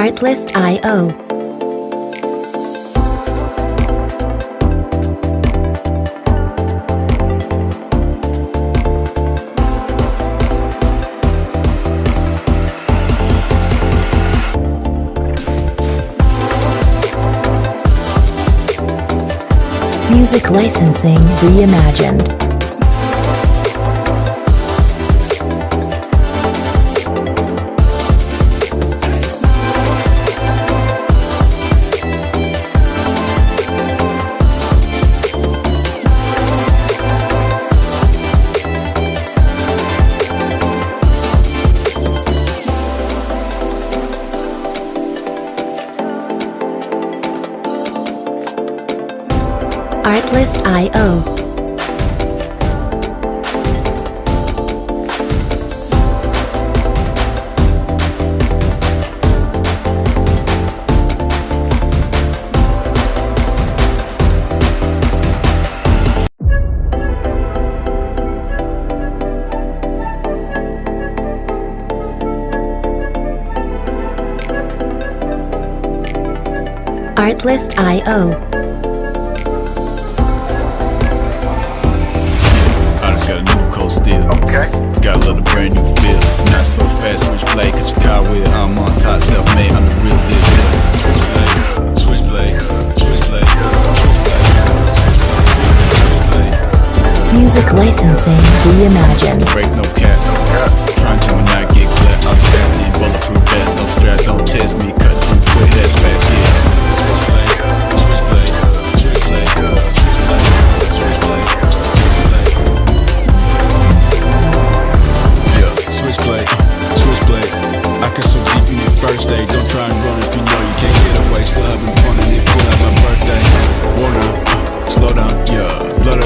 Artlist.io. Music licensing reimagined. Artlist.io. Artlist.io. Okay. Got a little brand new feel. Not so fast, switchblade, cut your car with. I'm on top, self-made, I'm the real deal. Switchblade, switchblade, switchblade, switchblade. Music licensing reimagined. Break no cap, trying to not get clapped. I'm tapped in, bulletproof vest, no strap, don't test me, cut through quick, that's fast, yeah. Switchblade, switchblade, switchblade, switchblade, switchblade. Switchblade, switchblade. I can so deep in your first day. Don't try and run if you know you can't get away. Still having fun and it feel like my birthday. Slow down, yeah. Blood